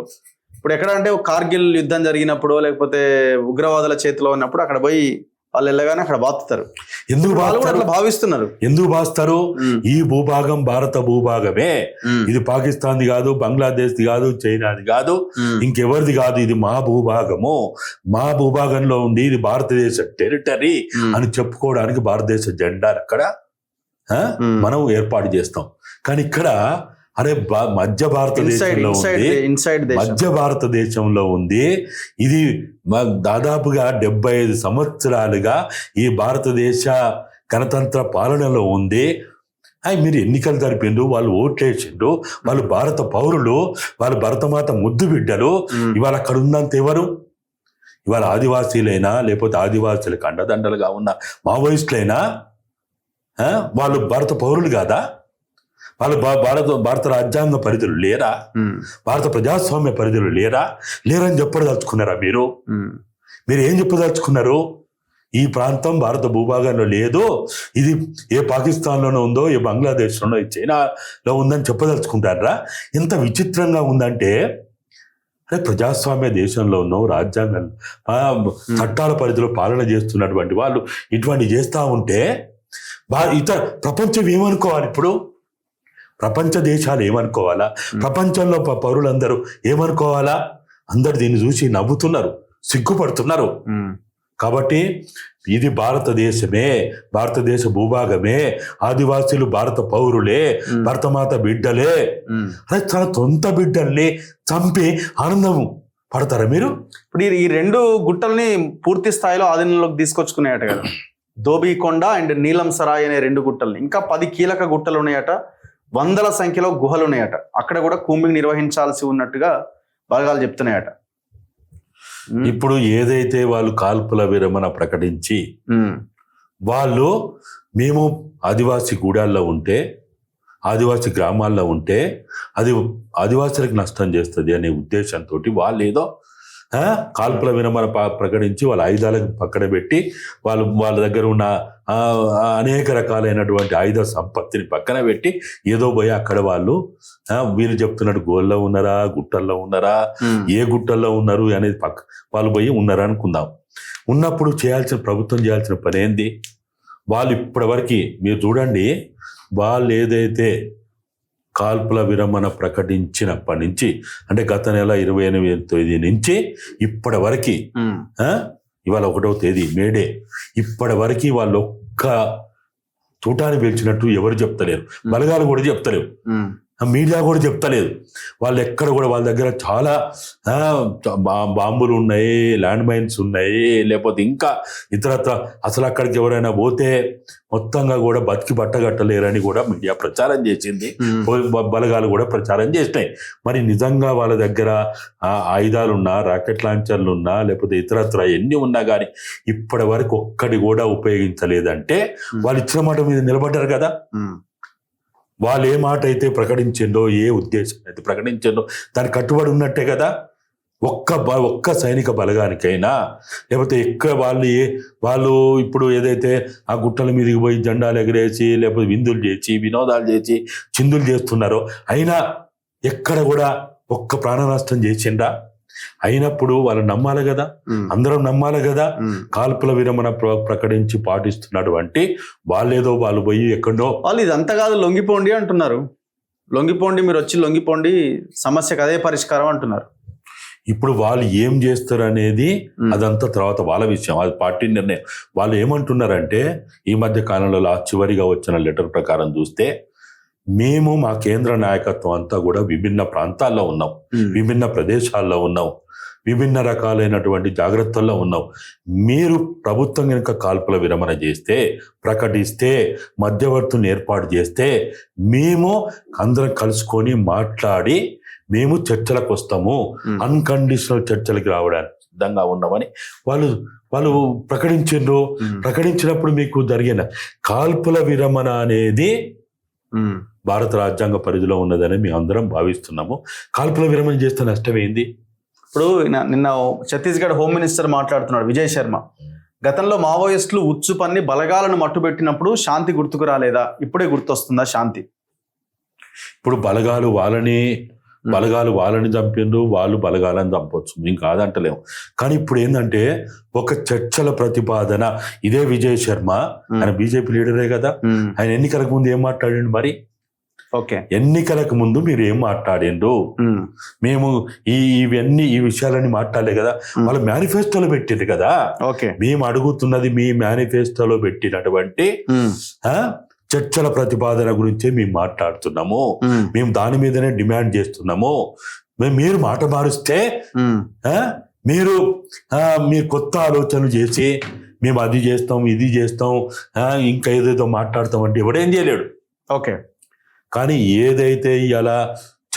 ఇప్పుడు ఎక్కడ అంటే కార్గిల్ యుద్ధం జరిగినప్పుడు, లేకపోతే ఉగ్రవాదుల చేతిలో ఉన్నప్పుడు అక్కడ పోయి వాళ్ళు వెళ్ళగానే అక్కడ బాతుతారు. ఎందుకు అట్లా భావిస్తున్నారు? ఎందుకు బాస్తారు? ఈ భూభాగం భారత భూభాగమే. ఇది పాకిస్తాన్ది కాదు, బంగ్లాదేశ్ది కాదు, చైనాది కాదు, ఇంకెవరిది కాదు. ఇది మా భూభాగము. మా భూభాగంలో ఉంది, ఇది భారతదేశ టెరిటరీ అని చెప్పుకోవడానికి భారతదేశ జెండా అక్కడ మనం ఏర్పాటు చేస్తాం. కానీ ఇక్కడ అరే మధ్య భారతదేశంలో ఉంది, మధ్య భారతదేశంలో ఉంది. ఇది దాదాపుగా 75 సంవత్సరాలుగా ఈ భారతదేశ గణతంత్ర పాలనలో ఉంది. మీరు ఎన్నికలు జరిపిండు, వాళ్ళు ఓట్లేసిండు, వాళ్ళు భారత పౌరులు, వాళ్ళు భరతమాత ముద్దు బిడ్డలు. ఇవాళ అక్కడ ఉందంత ఎవరు? ఇవాళ ఆదివాసీలైనా లేకపోతే ఆదివాసీలకు అండదండలుగా ఉన్న మావోయిస్టులైనా వాళ్ళు భారత పౌరులు కాదా? వాళ్ళు భారత రాజ్యాంగ పరిధులు లేరా? భారత ప్రజాస్వామ్య పరిధులు లేరని చెప్పదలుచుకున్నారా? మీరు ఏం చెప్పదలుచుకున్నారు? ఈ ప్రాంతం భారత భూభాగంలో లేదు, ఇది ఏ పాకిస్తాన్లోనో ఉందో, ఏ బంగ్లాదేశ్లోనో, ఏ చైనాలో ఉందని చెప్పదలుచుకుంటారా? ఎంత విచిత్రంగా ఉందంటే, అదే ప్రజాస్వామ్య దేశంలో ఉన్న రాజ్యాంగం చట్టాల పరిధిలో పాలన చేస్తున్నటువంటి వాళ్ళు ఇటువంటి చేస్తూ ఉంటే ఇతర ప్రపంచం ఏమనుకోవాలి? ఇప్పుడు ప్రపంచ దేశాలు ఏమనుకోవాలా? ప్రపంచంలో పౌరులందరూ ఏమనుకోవాలా? అందరు దీన్ని చూసి నవ్వుతున్నారు, సిగ్గుపడుతున్నారు. కాబట్టి ఇది భారతదేశమే, భారతదేశ భూభాగమే, ఆదివాసీలు భారత పౌరులే, భరతమాత బిడ్డలే. అదే తన సొంత బిడ్డల్ని చంపి ఆనందం పడతారా మీరు? ఇప్పుడు ఈ 2 గుట్టల్ని పూర్తి స్థాయిలో ఆధీనంలోకి తీసుకొచ్చుకున్నాయట కదా, ధోబీకొండ అండ్ నీలం సరాయ్ అనే 2 గుట్టల్ని. ఇంకా 10 కీలక గుట్టలు ఉన్నాయట, వందల సంఖ్యలో గుహలు ఉన్నాయట. అక్కడ కూడా కూంబింగ్ నిర్వహించాల్సి ఉన్నట్టుగా బలగాలు చెప్తున్నాయట. ఇప్పుడు ఏదైతే వాళ్ళు కాల్పుల విరమణ ప్రకటించి వాళ్ళు మేము ఆదివాసీ గూడాల్లో ఉంటే, ఆదివాసీ గ్రామాల్లో ఉంటే అది ఆదివాసులకు నష్టం చేస్తుంది అనే ఉద్దేశంతో వాళ్ళు ఏదో కాల్పుల విరమణ ప్రకటించి వాళ్ళ ఆయుధాలకు పక్కన పెట్టి వాళ్ళ దగ్గర ఉన్న అనేక రకాలైనటువంటి ఆయుధ సంపత్తిని పక్కన పెట్టి ఏదో పోయి అక్కడ వాళ్ళు వీళ్ళు చెప్తున్నట్టు గోల్లో ఉన్నారా, గుట్టల్లో ఉన్నారా, ఏ గుట్టల్లో ఉన్నారు అనేది వాళ్ళు పోయి ఉన్నారా అనుకుందాం. ఉన్నప్పుడు ప్రభుత్వం చేయాల్సిన పని ఏంది? వాళ్ళు ఇప్పటివరకు మీరు చూడండి, వాళ్ళు ఏదైతే కాల్పుల విరమణ ప్రకటించినప్పటి నుంచి, అంటే గత నెల 28వ తేదీ నుంచి ఇప్పటి వరకు, ఇవాళ 1వ తేదీ మేడే, ఇప్పటి వరకు వాళ్ళు ఒక్క తూటాన్ని పిలిచినట్టు ఎవరు చెప్తలేరు. బలగాలు కూడా చెప్తలేరు, మీడియా కూడా చెప్తలేదు. వాళ్ళు ఎక్కడ కూడా వాళ్ళ దగ్గర చాలా బాంబులు ఉన్నాయి, ల్యాండ్ మైన్స్ ఉన్నాయి, లేకపోతే ఇంకా ఇతరత్ర అసలు అక్కడికి ఎవరైనా పోతే మొత్తంగా కూడా బతికి బట్టగట్టలేరని కూడా మీడియా ప్రచారం చేసింది, బలగాలు కూడా ప్రచారం చేసినాయి. మరి నిజంగా వాళ్ళ దగ్గర ఆయుధాలున్నా, రాకెట్ లాంచర్లు ఉన్నా, లేకపోతే ఇతరత్ర ఎన్ని ఉన్నా కానీ ఇప్పటి వరకు ఒక్కటి కూడా ఉపయోగించలేదంటే వాళ్ళు ఇచ్చిన మాట మీద నిలబడ్డారు కదా. వాళ్ళు ఏ మాట అయితే ప్రకటించిందో, ఏ ఉద్దేశం అయితే ప్రకటించిందో దానికి కట్టుబడి ఉన్నట్టే కదా. ఒక్క సైనిక బలగానికైనా లేకపోతే ఎక్కడ వాళ్ళు ఇప్పుడు ఏదైతే ఆ గుట్టల మీదకి పోయి జెండాలు ఎగరేసి లేకపోతే విందులు చేసి వినోదాలు చేసి చిందులు చేస్తున్నారో అయినా ఎక్కడ కూడా ఒక్క ప్రాణ నష్టం చేసిండా? అయినప్పుడు వాళ్ళు నమ్మాలి కదా, అందరం నమ్మాలి కదా. కాల్పుల విరమణ ప్రకటించి పాటిస్తున్నటువంటి వాళ్ళు పోయి ఎక్కడో వాళ్ళు ఇదంతా కాదు లొంగిపోండి అంటున్నారు. లొంగిపోండి, మీరు వచ్చి లొంగిపోండి, సమస్యకు అదే పరిష్కారం అంటున్నారు. ఇప్పుడు వాళ్ళు ఏం చేస్తారు అనేది అదంతా తర్వాత వాళ్ళ విషయం, అది పార్టీ నిర్ణయం. వాళ్ళు ఏమంటున్నారంటే ఈ మధ్య కాలంలో చివరిగా వచ్చిన లెటర్ ప్రకారం చూస్తే, మేము మా కేంద్ర నాయకత్వం అంతా కూడా విభిన్న ప్రాంతాల్లో ఉన్నాం, విభిన్న ప్రదేశాల్లో ఉన్నాం, విభిన్న రకాలైనటువంటి జాగ్రత్తల్లో ఉన్నాం. మీరు ప్రభుత్వం కనుక కాల్పుల విరమణ చేస్తే, ప్రకటిస్తే, మధ్యవర్తులను ఏర్పాటు చేస్తే మేము అందరం కలుసుకొని మాట్లాడి మేము చర్చలకు వస్తాము, అన్కండిషనల్ చర్చలకు రావడానికి సిద్ధంగా ఉన్నామని వాళ్ళు ప్రకటించారు. ప్రకటించినప్పుడు మీకు జరిగిన కాల్పుల విరమణ అనేది భారత రాజ్యాంగ పరిధిలో ఉన్నదని మేము అందరం భావిస్తున్నాము. కాల్పుల విరమణ చేస్తే నష్టం ఏంది? ఇప్పుడు నిన్న ఛత్తీస్గఢ్ హోమ్ మినిస్టర్ మాట్లాడుతున్నాడు, విజయ్ శర్మ. గతంలో మావోయిస్టులు ఉచ్చు పన్ని బలగాలను మట్టుబెట్టినప్పుడు శాంతి గుర్తుకు రాలేదా? ఇప్పుడే గుర్తొస్తుందా శాంతి? ఇప్పుడు బలగాలు వాళ్ళని చంపిండ్రు, వాళ్ళు బలగాలను చంపొచ్చు, మేము కాదంటలేము. కానీ ఇప్పుడు ఏంటంటే ఒక చర్చల ప్రతిపాదన. ఇదే విజయ్ శర్మ, ఆయన బీజేపీ లీడరే కదా, ఆయన ఎన్నికలకు ముందు ఏం మాట్లాడిండు? మరి ఎన్నికలకు ముందు మీరు ఏం మాట్లాడిండ్రు? మేము ఈ విషయాలన్నీ మాట్లాడలే కదా, వాళ్ళ మేనిఫెస్టోలో పెట్టింది కదా. మేము అడుగుతున్నది మీ మేనిఫెస్టోలో పెట్టినటువంటి చర్చల ప్రతిపాదన గురించే మేము మాట్లాడుతున్నాము, మేము దాని మీదనే డిమాండ్ చేస్తున్నాము. మీరు మాట మారుస్తే మీరు కొత్త ఆలోచనలు చేసి మేము అది చేస్తాం ఇది చేస్తాం ఇంకా ఏదేదో మాట్లాడతాం అంటే ఎవడేం చేయలేడు. ఓకే, కానీ ఏదైతే ఇలా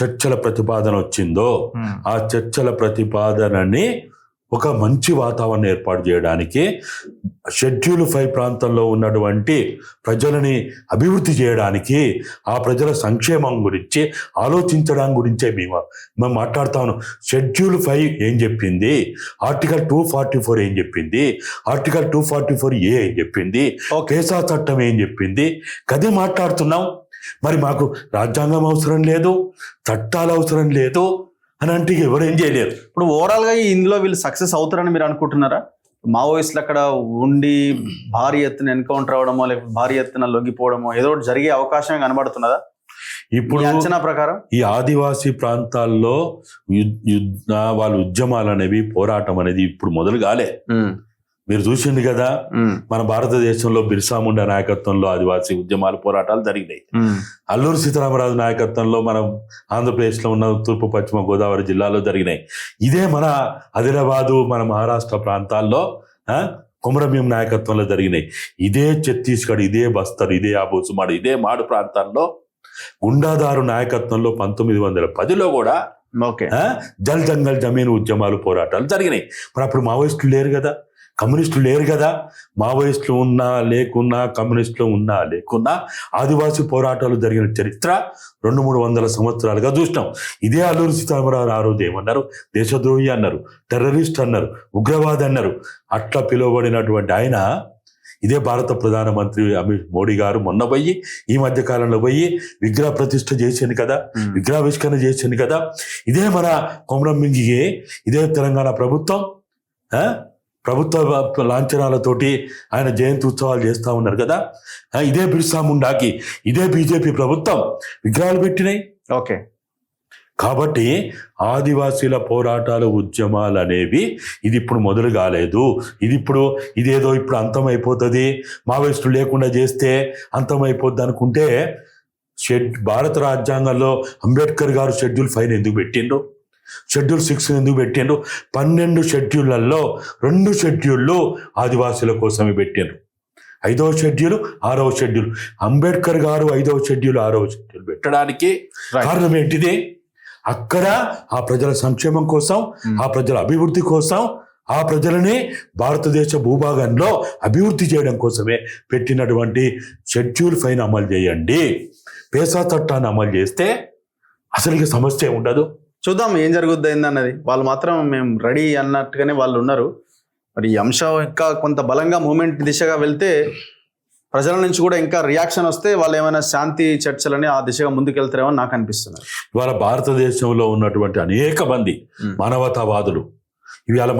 చర్చల ప్రతిపాదన వచ్చిందో ఆ చర్చల ప్రతిపాదనని ఒక మంచి వాతావరణం ఏర్పాటు చేయడానికి, షెడ్యూల్ 5 ప్రాంతంలో ఉన్నటువంటి ప్రజలని అభివృద్ధి చేయడానికి, ఆ ప్రజల సంక్షేమం గురించి ఆలోచించడం గురించే మేము మాట్లాడుతాను. షెడ్యూల్ 5 ఏం చెప్పింది, ఆర్టికల్ 244 ఏం చెప్పింది, ఆర్టికల్ 244A ఏం చెప్పింది, కేసా చట్టం ఏం చెప్పింది, కదే మాట్లాడుతున్నాం. మరి మాకు రాజ్యాంగం అవసరం లేదు, చట్టాలు అవసరం లేదు అని అంటే ఎవరేం చేయలేరు. ఇప్పుడు ఓవరాల్ గా ఇందులో వీళ్ళు సక్సెస్ అవుతారని మీరు అనుకుంటున్నారా? మావోయిస్టులు అక్కడ ఉండి భారీ ఎత్తున ఎన్కౌంటర్ అవడమో లేకపోతే భారీ ఎత్తున లొంగిపోవడమో ఏదో ఒకటి జరిగే అవకాశం కనబడుతున్నదా ఇప్పుడు అంచనా ప్రకారం? ఈ ఆదివాసీ ప్రాంతాల్లో వాళ్ళ ఉద్యమాలు అనేవి, పోరాటం అనేది ఇప్పుడు మొదలు కాలే. మీరు చూసింది కదా, మన భారతదేశంలో బిర్సా ముండా నాయకత్వంలో ఆదివాసీ ఉద్యమాలు, పోరాటాలు జరిగినాయి. అల్లూరి సీతారామరాజు నాయకత్వంలో మనం ఆంధ్రప్రదేశ్లో ఉన్న తూర్పు పశ్చిమ గోదావరి జిల్లాలో జరిగినాయి. ఇదే మన ఆదిలాబాదు, మన మహారాష్ట్ర ప్రాంతాల్లో కొమరంభీం నాయకత్వంలో జరిగినాయి. ఇదే ఛత్తీస్గఢ్, ఇదే బస్తర్, ఇదే ఆబోసుమాడు, ఇదే మాడు ప్రాంతాల్లో గుండాదారు నాయకత్వంలో 1910లో కూడా జల్ జంగల్ జమీన్ ఉద్యమాలు, పోరాటాలు జరిగినాయి. మరి అప్పుడు మావోయిస్టులు లేరు కదా, కమ్యూనిస్టులు లేరు కదా. మావోయిస్టులు ఉన్నా లేకున్నా, కమ్యూనిస్టులు ఉన్నా లేకున్నా ఆదివాసీ పోరాటాలు జరిగిన చరిత్ర 200-300 సంవత్సరాలుగా చూసినాం. ఇదే అల్లూరి సీతారామరాజు ఆ రోజు ఏమన్నారు, దేశద్రోహి అన్నారు, టెర్రరిస్ట్ అన్నారు, ఉగ్రవాది అన్నారు. అట్లా పిలువబడినటువంటి ఆయన ఇదే భారత ప్రధానమంత్రి మోడీ గారు మొన్న పోయి, ఈ మధ్య కాలంలో పోయి విగ్రహ ప్రతిష్ఠ చేసింది కదా, విగ్రహావిష్కరణ చేసింది కదా. ఇదే మన కొమరంభీంకి ఇదే తెలంగాణ ప్రభుత్వం ప్రభుత్వ లాంఛనాలతోటి ఆయన జయంతి ఉత్సవాలు చేస్తూ ఉన్నారు కదా. ఇదే బిర్సా ముండాకి ఇదే బీజేపీ ప్రభుత్వం విగ్రహాలు పెట్టినాయి. ఓకే, కాబట్టి ఆదివాసీల పోరాటాలు, ఉద్యమాలు అనేవి ఇది ఇప్పుడు మొదలు కాలేదు. ఇదేదో ఇప్పుడు అంతమైపోతుంది, మావోయిస్టులు లేకుండా చేస్తే అంతమైపోద్ది అనుకుంటే, భారత రాజ్యాంగంలో అంబేద్కర్ గారు షెడ్యూల్ 5 ఎందుకు పెట్టిండ్రు, షెడ్యూల్ 6 ఎందుకు పెట్టిండ్రు? 12 షెడ్యూళ్లలో 2 షెడ్యూళ్ళు ఆదివాసుల కోసమే పెట్టిండ్రు. 5వ షెడ్యూల్, 6వ షెడ్యూల్. అంబేద్కర్ గారు 5వ షెడ్యూల్, 6వ షెడ్యూల్ పెట్టడానికి కారణం ఏంటిది? అక్కడ ఆ ప్రజల సంక్షేమం కోసం, ఆ ప్రజల అభివృద్ధి కోసం, ఆ ప్రజలని భారతదేశ భూభాగంలో అభివృద్ధి చేయడం కోసమే పెట్టినటువంటి షెడ్యూల్ 5 అమలు చేయండి. పేసా చట్టాన్ని అమలు చేస్తే అసలు ఇక సమస్య ఉండదు. చూద్దాం ఏం జరుగుద్ది అన్నది. వాళ్ళు మాత్రం మేము రెడీ అన్నట్టుగానే వాళ్ళు ఉన్నారు. మరి ఈ అంశం ఇంకా కొంత బలంగా మూమెంట్ దిశగా వెళ్తే, ప్రజల నుంచి కూడా ఇంకా రియాక్షన్ వస్తే వాళ్ళు ఏమైనా శాంతి చర్చలని ఆ దిశగా ముందుకెళ్తారేమో నాకు అనిపిస్తున్నారు. ఇవాళ భారతదేశంలో ఉన్నటువంటి అనేక మంది మానవతావాదులు ఇవాళ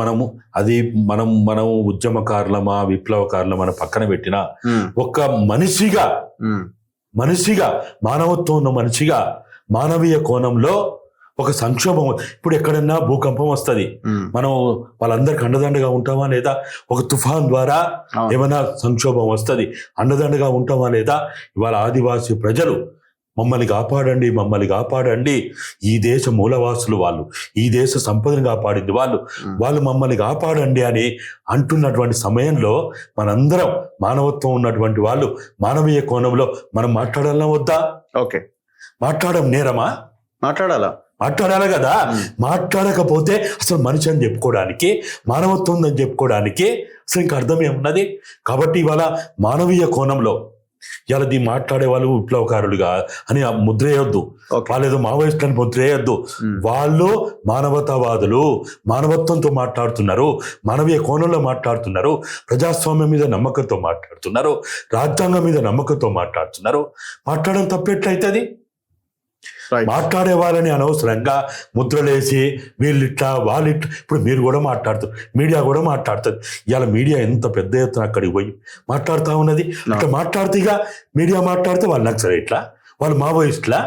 మనం ఉద్యమకారులమా, విప్లవకారులమా మన పక్కన పెట్టిన ఒక మనిషిగా మానవత్వం ఉన్న మనిషిగా, మానవీయ కోణంలో ఒక సంక్షోభం, ఇప్పుడు ఎక్కడన్నా భూకంపం వస్తుంది, మనం వాళ్ళందరికి అండదండగా ఉంటామా లేదా? ఒక తుఫాన్ ద్వారా ఏమైనా సంక్షోభం వస్తుంది, అండదండగా ఉంటామా లేదా? ఇవాళ ఆదివాసీ ప్రజలు మమ్మల్ని కాపాడండి, ఈ దేశ మూలవాసులు వాళ్ళు, ఈ దేశ సంపదను కాపాడింది వాళ్ళు మమ్మల్ని కాపాడండి అని అంటున్నటువంటి సమయంలో మనందరం మానవత్వం ఉన్నటువంటి వాళ్ళు, మానవీయ కోణంలో మనం మాట్లాడాలన్నా వద్దా? ఓకే, మాట్లాడడం నేరమా? మాట్లాడాలి కదా. మాట్లాడకపోతే అసలు మనిషి అని చెప్పుకోవడానికి, మానవత్వం ఉందని చెప్పుకోవడానికి అసలు ఇంకా అర్థం ఏమున్నది? కాబట్టి ఇవాళ మానవీయ కోణంలో ఇలా దీన్ని మాట్లాడే వాళ్ళు విప్లవకారులుగా అని ముద్ర వేయొద్దు, వాళ్ళు ఏదో మావోయిస్టులని ముద్ర వేయొద్దు. వాళ్ళు మానవతావాదులు, మానవత్వంతో మాట్లాడుతున్నారు, మానవీయ కోణంలో మాట్లాడుతున్నారు, ప్రజాస్వామ్యం మీద నమ్మకంతో మాట్లాడుతున్నారు, రాజ్యాంగం మీద నమ్మకంతో మాట్లాడుతున్నారు. మాట్లాడడం తప్పెట్లయితుంది? మాట్లాడే వాళ్ళని అనవసరంగా ముద్రలేసి వీళ్ళిట్లా వాళ్ళిట్లా, ఇప్పుడు మీరు కూడా మాట్లాడుతారు, మీడియా కూడా మాట్లాడుతుంది. ఇవాళ మీడియా ఎంత పెద్ద ఎత్తున అక్కడికి పోయి మాట్లాడుతూ ఉన్నది. అట్లా మాట్లాడితే మీడియా మాట్లాడితే వాళ్ళు నక్సలైట్లా, వాళ్ళు మావోయిస్టులా?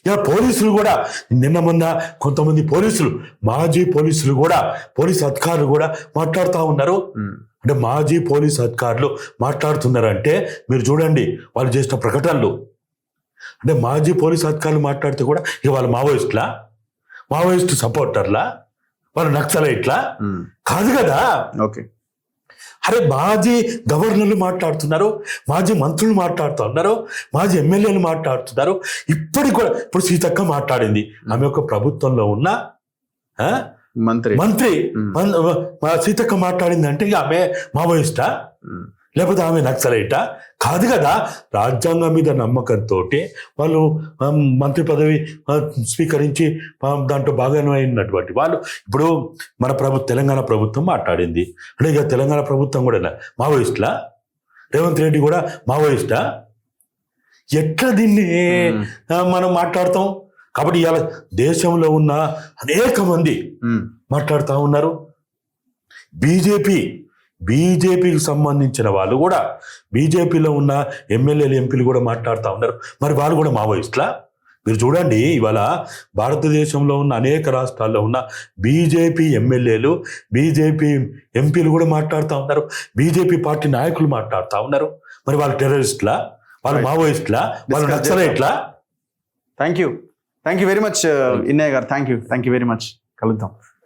ఇలా పోలీసులు కూడా నిన్న మొన్న కొంతమంది పోలీసులు, మాజీ పోలీసులు కూడా, పోలీస్ అధికారులు కూడా మాట్లాడుతూ ఉన్నారు. అంటే మాజీ పోలీస్ అధికారులు మాట్లాడుతున్నారంటే మీరు చూడండి వాళ్ళు చేసిన ప్రకటనలు. అంటే మాజీ పోలీస్ అధికారులు మాట్లాడితే కూడా ఇక వాళ్ళు మావోయిస్టు సపోర్టర్లా, వాళ్ళు నక్సలైట్లా కాదు కదా. ఓకే, అరే మాజీ గవర్నర్లు మాట్లాడుతున్నారు, మాజీ మంత్రులు మాట్లాడుతున్నారు, మాజీ ఎమ్మెల్యేలు మాట్లాడుతున్నారు. ఇప్పటికి కూడా ఇప్పుడు సీతక్క మాట్లాడింది, ఆమె యొక్క ప్రభుత్వంలో ఉన్న మంత్రి సీతక్క మాట్లాడింది అంటే ఇక ఆమె మావోయిస్టా లేకపోతే ఆమె నక్సలైటా కాదు కదా. రాజ్యాంగం మీద నమ్మకంతో వాళ్ళు మంత్రి పదవి స్వీకరించి దాంట్లో భాగంగా అయినటువంటి వాళ్ళు ఇప్పుడు మన తెలంగాణ ప్రభుత్వం మాట్లాడింది అంటే ఇక తెలంగాణ ప్రభుత్వం కూడా మావోయిస్టులా, రేవంత్ రెడ్డి కూడా మావోయిస్టా, ఎట్లా దీన్ని మనం మాట్లాడతాం? కాబట్టి ఇవాళ దేశంలో ఉన్న అనేక మంది మాట్లాడుతూ ఉన్నారు. బీజేపీకి సంబంధించిన వాళ్ళు కూడా, బీజేపీలో ఉన్న ఎమ్మెల్యేలు ఎంపీలు కూడా మాట్లాడుతూ ఉన్నారు. మరి వాళ్ళు కూడా మావోయిస్టులా? మీరు చూడండి ఇవాళ భారతదేశంలో ఉన్న అనేక రాష్ట్రాల్లో ఉన్న బీజేపీ ఎమ్మెల్యేలు, బీజేపీ ఎంపీలు కూడా మాట్లాడుతూ ఉన్నారు. బీజేపీ పార్టీ నాయకులు మాట్లాడుతూ ఉన్నారు. మరి వాళ్ళు టెర్రరిస్టులా, వాళ్ళు మావోయిస్టులా, వాళ్ళు నక్సలైట్లా? Thank you very much Innaiah గారు. Thank you very much. కలుద్దాం.